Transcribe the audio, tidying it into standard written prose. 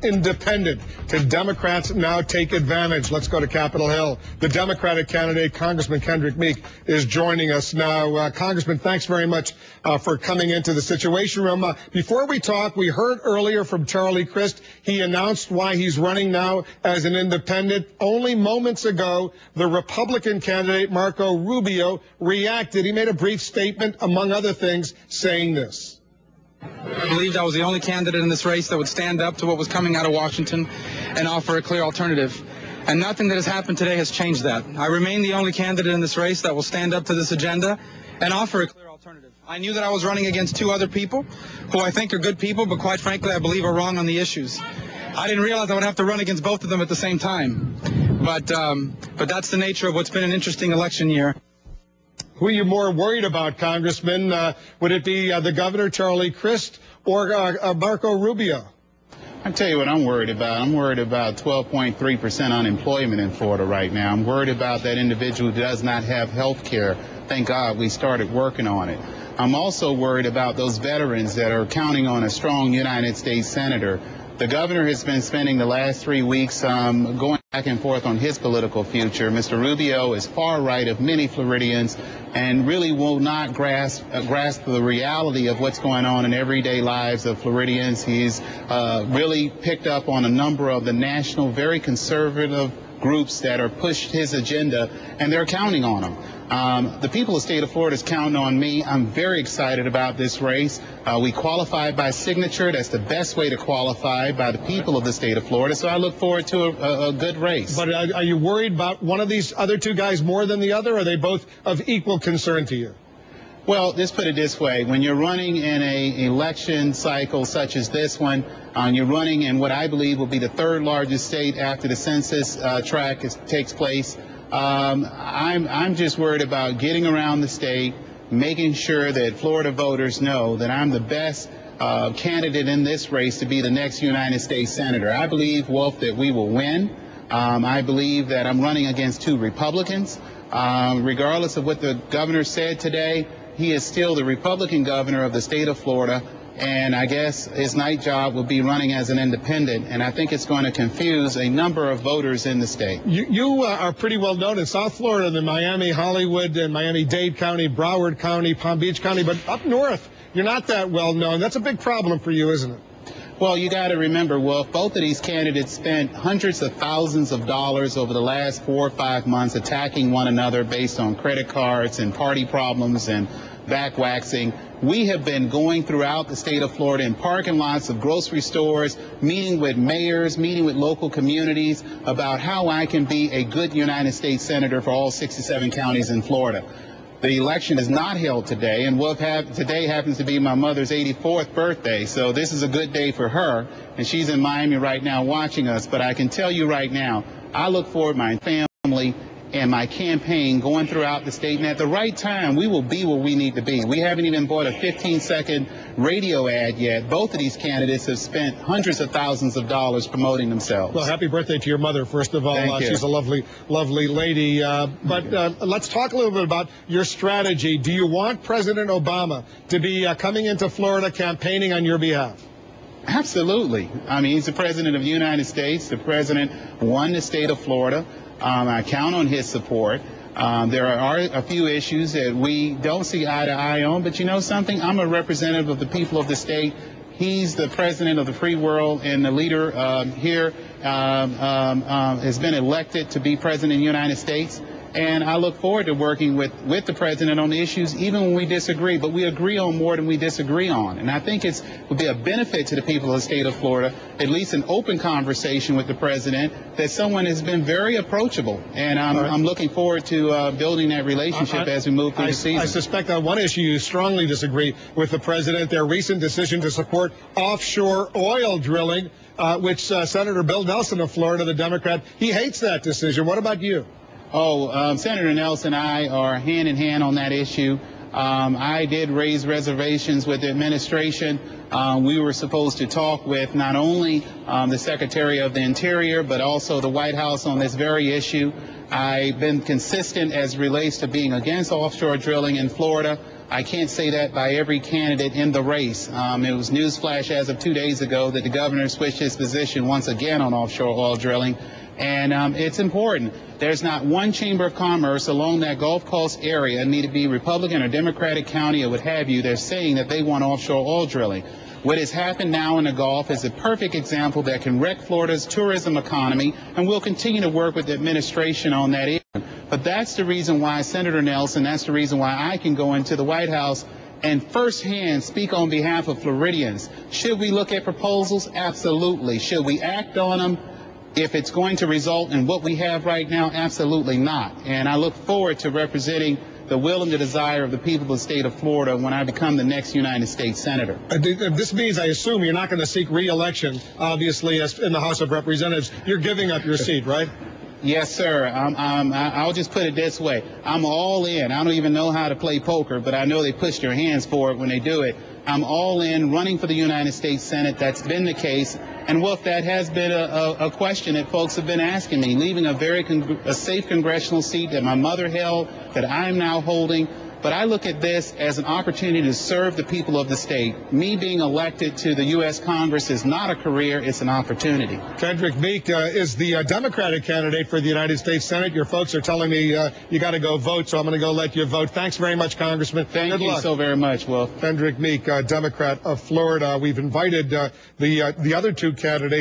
independent. Can Democrats now take advantage? Let's go to Capitol Hill. The Democratic candidate, Congressman Kendrick Meek, is joining us now. Congressman, thanks very much for coming into the Situation Room. Before we talk, we heard earlier from Charlie Crist. He announced why he's running now as an independent. Only moments ago, the Republican candidate, Marco Rubio, reacted. He made a brief statement, among other things, saying this. I believed I was the only candidate in this race that would stand up to what was coming out of Washington and offer a clear alternative. And nothing that has happened today has changed that. I remain the only candidate in this race that will stand up to this agenda and offer a clear alternative. I knew that I was running against two other people who I think are good people, but quite frankly, I believe are wrong on the issues. I didn't realize I would have to run against both of them at the same time. But that's the nature of what's been an interesting election year. Who are you more worried about, Congressman? Would it be the governor, Charlie Crist, or Marco Rubio? I'll tell you what I'm worried about. I'm worried about 12.3% unemployment in Florida right now. I'm worried about that individual who does not have health care. Thank God we started working on it. I'm also worried about those veterans that are counting on a strong United States senator. The governor has been spending the last 3 weeks going back and forth on his political future. Mr. Rubio is far right of many Floridians and really will not grasp the reality of what's going on in everyday lives of Floridians. He's really picked up on a number of the national, very conservative groups that are pushed his agenda, and they're counting on him. The people of the state of Florida is counting on me. I'm very excited about this race. We qualified by signature. That's the best way to qualify, by the people of the state of Florida. So I look forward to a good race. But are you worried about one of these other two guys more than the other, or are they both of equal concern to you? Well, let's put it this way. When you're running in an election cycle such as this one, you're running in what I believe will be the third largest state after the census track takes place. I'm just worried about getting around the state, making sure that Florida voters know that I'm the best candidate in this race to be the next United States Senator. I believe, Wolf, that we will win. I believe that I'm running against two Republicans. Regardless of what the governor said today, he is still the Republican governor of the state of Florida, and I guess his night job will be running as an independent, and I think it's going to confuse a number of voters in the state. You are pretty well known in South Florida, in Miami, Hollywood, and Miami-Dade County, Broward County, Palm Beach County, but up north, you're not that well known. That's a big problem for you, isn't it? Well, you got to remember, Wolf, both of these candidates spent hundreds of thousands of dollars over the last 4 or 5 months attacking one another based on credit cards and party problems and back waxing. We have been going throughout the state of Florida in parking lots of grocery stores, meeting with mayors, meeting with local communities about how I can be a good United States Senator for all 67 counties in Florida. The election is not held today, and today happens to be my mother's 84th birthday, so this is a good day for her, and she's in Miami right now watching us. But I can tell you right now, I look forward to my family and my campaign going throughout the state, and at the right time, we will be where we need to be. We haven't even bought a 15-second radio ad yet. Both of these candidates have spent hundreds of thousands of dollars promoting themselves. Well, happy birthday to your mother, first of all. Thank you. She's a lovely, lovely lady. But let's talk a little bit about your strategy. Do you want President Obama to be coming into Florida campaigning on your behalf? Absolutely. I mean, he's the president of the United States. The president won the state of Florida. I count on his support. There are a few issues that we don't see eye to eye on, but you know something? I'm a representative of the people of the state. He's the president of the free world, and the leader here has been elected to be president of the United States. And I look forward to working with the president on the issues, even when we disagree. But we agree on more than we disagree on. And I think it would be a benefit to the people of the state of Florida, at least an open conversation with the president, that someone has been very approachable. And I'm looking forward to building that relationship as we move through the season. I suspect on one issue you strongly disagree with the president, their recent decision to support offshore oil drilling, which Senator Bill Nelson of Florida, the Democrat, he hates that decision. What about you? Senator Nelson and I are hand in hand on that issue. I did raise reservations with the administration. We were supposed to talk with not only the Secretary of the Interior, but also the White House on this very issue. I've been consistent as relates to being against offshore drilling in Florida. I can't say that by every candidate in the race. It was newsflash as of 2 days ago that the governor switched his position once again on offshore oil drilling. And it's important. There's not one chamber of commerce along that Gulf Coast area, need it be Republican or Democratic county or what have you, they're saying that they want offshore oil drilling. What has happened now in the Gulf is a perfect example that can wreck Florida's tourism economy, and we'll continue to work with the administration on that issue. But that's the reason why, Senator Nelson, that's the reason why I can go into the White House and firsthand speak on behalf of Floridians. Should we look at proposals? Absolutely. Should we act on them? If it's going to result in what we have right now, absolutely not. And I look forward to representing the will and the desire of the people of the state of Florida when I become the next United States Senator. This means, I assume, you're not going to seek re-election, obviously, as in the House of Representatives. You're giving up your seat, right? Yes, sir. I'll just put it this way. I'm all in. I don't even know how to play poker, but I know they push their hands for it when they do it. I'm all in, running for the United States Senate. That's been the case. And, Wolf, that has been a question that folks have been asking me, leaving a safe congressional seat that my mother held, that I'm now holding. But I look at this as an opportunity to serve the people of the state. Me being elected to the U.S. Congress is not a career, it's an opportunity. Kendrick, Meek is the Democratic candidate for the United States Senate. Your folks are telling me you got to go vote, so I'm going to go let you vote. Thanks very much, Congressman. Thank you so very much, Wolf. Kendrick Meek, Democrat of Florida. We've invited the other two candidates.